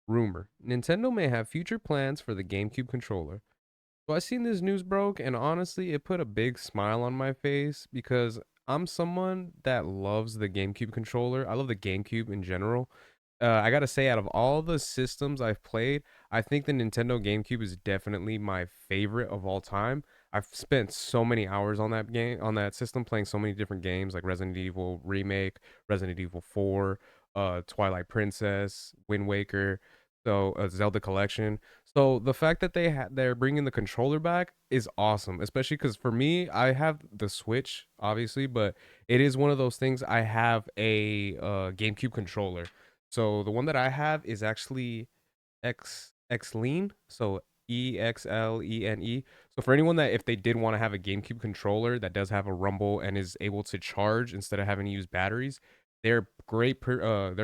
Rumor: Nintendo may have future plans for the GameCube controller. So I seen this news broke, and honestly, it put a big smile on my face because I'm someone that loves the GameCube controller. I love the GameCube in general. I gotta say, out of all the systems I've played, I think the Nintendo GameCube is definitely my favorite of all time. I've spent so many hours on that game, on that system, playing so many different games like Resident Evil Remake, Resident Evil 4, Twilight Princess, Wind Waker, so Zelda Collection. So the fact that they're bringing the controller back is awesome, especially because for me, I have the Switch, obviously, but it is one of those things. I have a GameCube controller, so the one that I have is actually X Lean, so EXLENE. So for anyone that if they did want to have a GameCube controller that does have a rumble and is able to charge instead of having to use batteries, they're great providers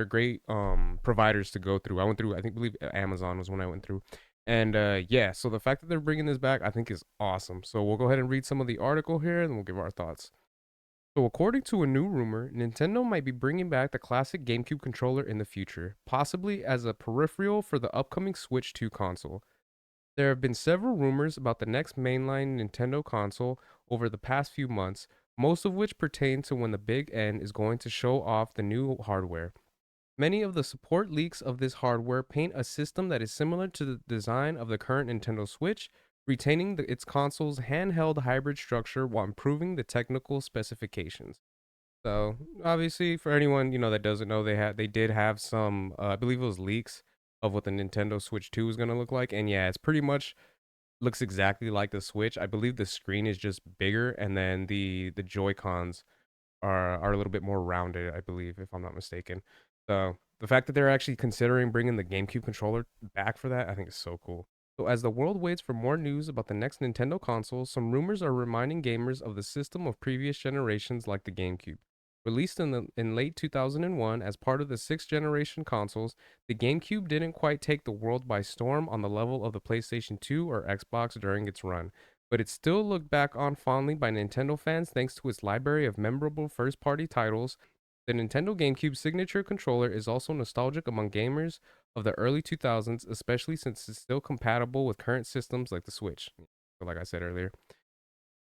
to go through. I went through, I think believe Amazon was when I went through. And yeah, so the fact that they're bringing this back I think is awesome. So we'll go ahead and read some of the article here and we'll give our thoughts. So, according to a new rumor, Nintendo might be bringing back the classic GameCube controller in the future, possibly as a peripheral for the upcoming Switch 2 console. There have been several rumors about the next mainline Nintendo console over the past few months, most of which pertain to when the Big N is going to show off the new hardware. Many of the support leaks of this hardware paint a system that is similar to the design of the current Nintendo Switch, retaining its console's handheld hybrid structure while improving the technical specifications. So obviously, for anyone that doesn't know, they did have some, I believe it was leaks of what the Nintendo Switch 2 is gonna look like, and yeah, it's pretty much looks exactly like the Switch. I believe the screen is just bigger, and then the Joy Cons are a little bit more rounded, I believe, if I'm not mistaken. So the fact that they're actually considering bringing the GameCube controller back for that, I think is so cool. So as the world waits for more news about the next Nintendo console, some rumors are reminding gamers of the system of previous generations like the GameCube. Released in late 2001 as part of the sixth generation consoles, the GameCube didn't quite take the world by storm on the level of the PlayStation 2 or Xbox during its run, but it's still looked back on fondly by Nintendo fans thanks to its library of memorable first party titles. The Nintendo GameCube signature controller is also nostalgic among gamers of the early 2000s, especially since it's still compatible with current systems like the Switch, like I said earlier.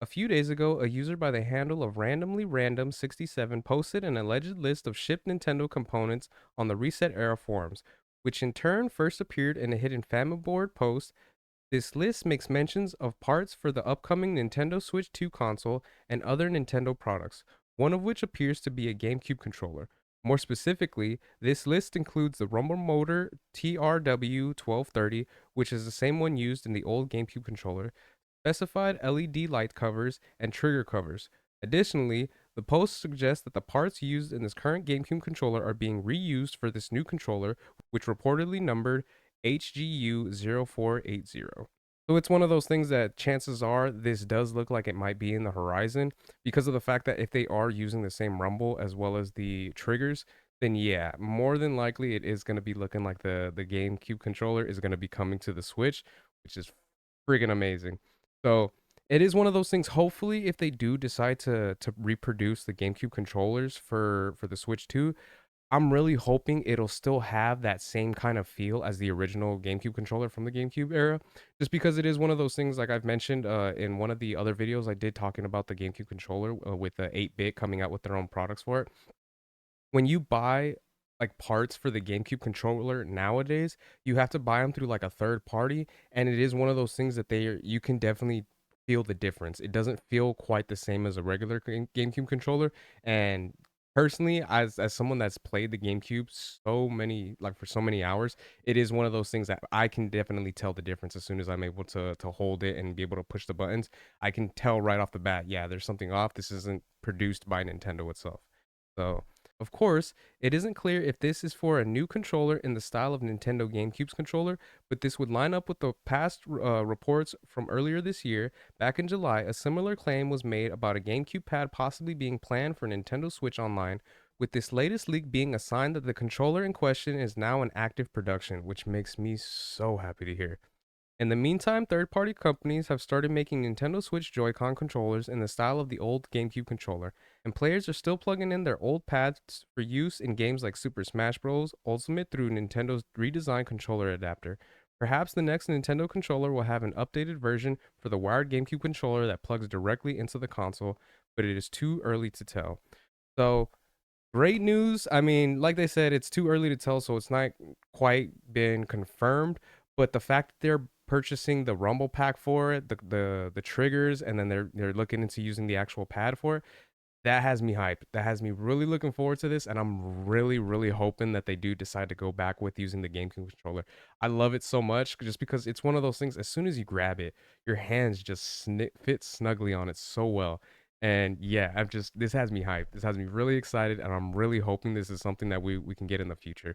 A few days ago, a user by the handle of randomly random 67 posted an alleged list of shipped Nintendo components on the Reset Era forums, which in turn first appeared in a hidden Famiboard post. This list makes mentions of parts for the upcoming Nintendo Switch 2 console and other Nintendo products, one of which appears to be a GameCube controller. More specifically, this list includes the Rumble Motor TRW1230, which is the same one used in the old GameCube controller, specified LED light covers, and trigger covers. Additionally, the post suggests that the parts used in this current GameCube controller are being reused for this new controller, which reportedly numbered HGU0480. So it's one of those things that chances are this does look like it might be in the horizon because of the fact that if they are using the same rumble as well as the triggers, then yeah, more than likely it is going to be looking like the GameCube controller is going to be coming to the Switch, which is friggin' amazing. So it is one of those things. Hopefully, if they do decide to reproduce the GameCube controllers for the Switch 2, I'm really hoping it'll still have that same kind of feel as the original GameCube controller from the GameCube era. Just because it is one of those things, like I've mentioned in one of the other videos I did talking about the GameCube controller with the 8-bit coming out with their own products for it. When you buy like parts for the GameCube controller nowadays, you have to buy them through like a third party, and it is one of those things that you can definitely feel the difference. It doesn't feel quite the same as a regular GameCube controller, and personally, as someone that's played the GameCube so many like for so many hours, it is one of those things that I can definitely tell the difference as soon as I'm able to hold it and be able to push the buttons. I can tell right off the bat, yeah, there's something off. This isn't produced by Nintendo itself. So of course, it isn't clear if this is for a new controller in the style of Nintendo GameCube's controller, but this would line up with the past reports from earlier this year. Back in July, a similar claim was made about a GameCube pad possibly being planned for Nintendo Switch Online, with this latest leak being a sign that the controller in question is now in active production, which makes me so happy to hear. In the meantime, third-party companies have started making Nintendo Switch Joy-Con controllers in the style of the old GameCube controller, and players are still plugging in their old pads for use in games like Super Smash Bros. Ultimate through Nintendo's redesigned controller adapter. Perhaps the next Nintendo controller will have an updated version for the wired GameCube controller that plugs directly into the console, but it is too early to tell. So, great news. I mean, like they said, it's too early to tell, so it's not quite been confirmed. But the fact that they're purchasing the Rumble pack for it, the triggers, and then they're looking into using the actual pad for it, that has me hyped. That has me really looking forward to this, and I'm really hoping that they do decide to go back with using the GameCube controller. I love it so much just because it's one of those things. As soon as you grab it, your hands just fit snugly on it so well. And yeah, I'm just this has me hyped. This has me really excited, and I'm really hoping this is something that we can get in the future.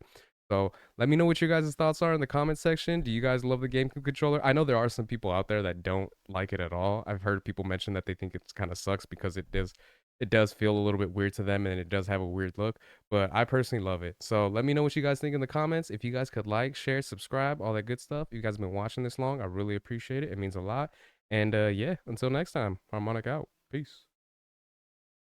So let me know what your guys' thoughts are in the comment section. Do you guys love the GameCube controller? I know there are some people out there that don't like it at all. I've heard people mention that they think it kind of sucks because it does feel a little bit weird to them and it does have a weird look, but I personally love it. So let me know what you guys think in the comments. If you guys could like, share, subscribe, all that good stuff. If you guys have been watching this long, I really appreciate it. It means a lot. And yeah, until next time, Harmonic out. Peace.